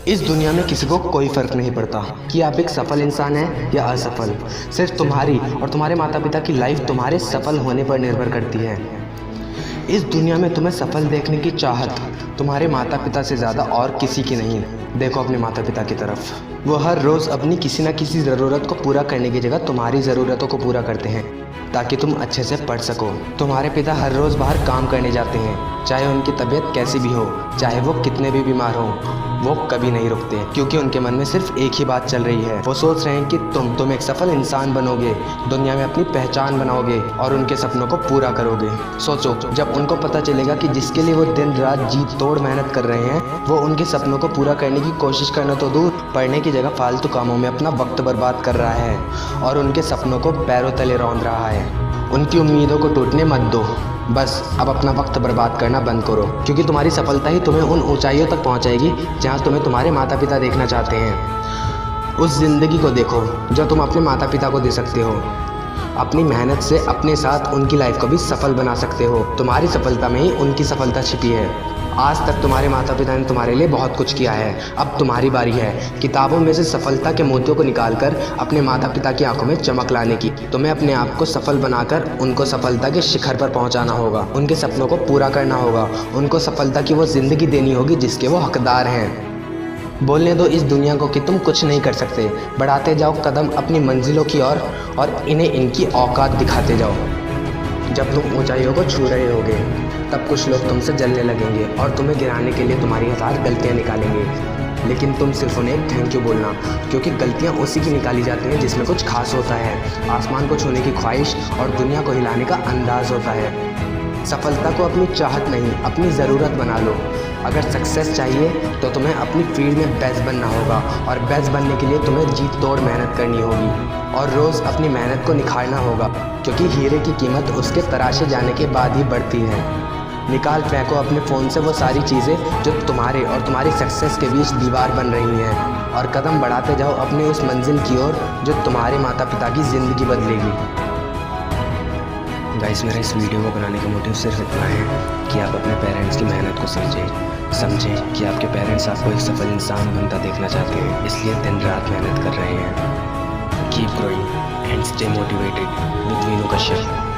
इस दुनिया में किसी को कोई फ़र्क नहीं पड़ता कि आप एक सफल इंसान हैं या असफल। सिर्फ तुम्हारी और तुम्हारे माता पिता की लाइफ तुम्हारे सफल होने पर निर्भर करती है। इस दुनिया में तुम्हें सफल देखने की चाहत तुम्हारे माता पिता से ज़्यादा और किसी की नहीं। देखो अपने माता पिता की तरफ, वो हर रोज़ अपनी किसी न किसी ज़रूरत को पूरा करने की जगह तुम्हारी ज़रूरतों को पूरा करते हैं ताकि तुम अच्छे से पढ़ सको। तुम्हारे पिता हर रोज़ बाहर काम करने जाते हैं, चाहे उनकी तबीयत कैसी भी हो, चाहे वो कितने भी बीमार हों, वो कभी नहीं रुकते क्योंकि उनके मन में सिर्फ एक ही बात चल रही है। वो सोच रहे हैं कि तुम एक सफल इंसान बनोगे, दुनिया में अपनी पहचान बनाओगे और उनके सपनों को पूरा करोगे। सोचो, जब उनको पता चलेगा कि जिसके लिए वो दिन रात जी तोड़ मेहनत कर रहे हैं, वो उनके सपनों को पूरा करने की कोशिश करना तो दूर, पढ़ने की जगह फालतू कामों में अपना वक्त बर्बाद कर रहा है और उनके सपनों को पैरों तले रौंद रहा है। उनकी उम्मीदों को टूटने मत दो। बस अब अपना वक्त बर्बाद करना बंद करो, क्योंकि तुम्हारी सफलता ही तुम्हें उन ऊंचाइयों तक पहुंचाएगी जहां तुम्हें तुम्हारे माता पिता देखना चाहते हैं। उस ज़िंदगी को देखो जो तुम अपने माता पिता को दे सकते हो। अपनी मेहनत से अपने साथ उनकी लाइफ को भी सफल बना सकते हो। तुम्हारी सफलता में ही उनकी सफलता छिपी है। आज तक तुम्हारे माता पिता ने तुम्हारे लिए बहुत कुछ किया है, अब तुम्हारी बारी है किताबों में से सफलता के मोतियों को निकालकर अपने माता पिता की आंखों में चमक लाने की। तुम्हें अपने आप को सफल बनाकर उनको सफलता के शिखर पर पहुंचाना होगा, उनके सपनों को पूरा करना होगा, उनको सफलता की वो ज़िंदगी देनी होगी जिसके वो हकदार हैं। बोलने दो इस दुनिया को कि तुम कुछ नहीं कर सकते। बढ़ाते जाओ कदम अपनी मंजिलों की ओर और इन्हें इनकी औकात दिखाते जाओ। जब तुम ऊंचाइयों को छू रहे होगे तब कुछ लोग तुमसे जलने लगेंगे और तुम्हें गिराने के लिए तुम्हारी हज़ार गलतियाँ निकालेंगे, लेकिन तुम सिर्फ उन्हें थैंक यू बोलना, क्योंकि गलतियाँ उसी की निकाली जाती हैं जिसमें कुछ खास होता है। आसमान को छूने की ख्वाहिश और दुनिया को हिलाने का अंदाज़ होता है। सफलता को अपनी चाहत नहीं, अपनी ज़रूरत बना लो। अगर सक्सेस चाहिए तो तुम्हें अपनी फील्ड में बेस्ट बनना होगा और बेस्ट बनने के लिए तुम्हें जी तोड़ मेहनत करनी होगी और रोज़ अपनी मेहनत को निखारना होगा, क्योंकि हीरे की कीमत उसके तराशे जाने के बाद ही बढ़ती है। निकाल फेंको अपने फ़ोन से वो सारी चीज़ें जो तुम्हारे और तुम्हारी सक्सेस के बीच दीवार बन रही हैं और कदम बढ़ाते जाओ अपने उस मंजिल की ओर जो तुम्हारे माता पिता की ज़िंदगी बदलेगी। गाइस, मेरा इस वीडियो को बनाने का मोटिव सिर्फ इतना है कि आप अपने पेरेंट्स की मेहनत को समझें कि आपके पेरेंट्स आपको एक सफल इंसान बनता देखना चाहते हैं, इसलिए दिन रात मेहनत कर रहे हैं। Keep growing and stay motivated with Veenu Kashyap.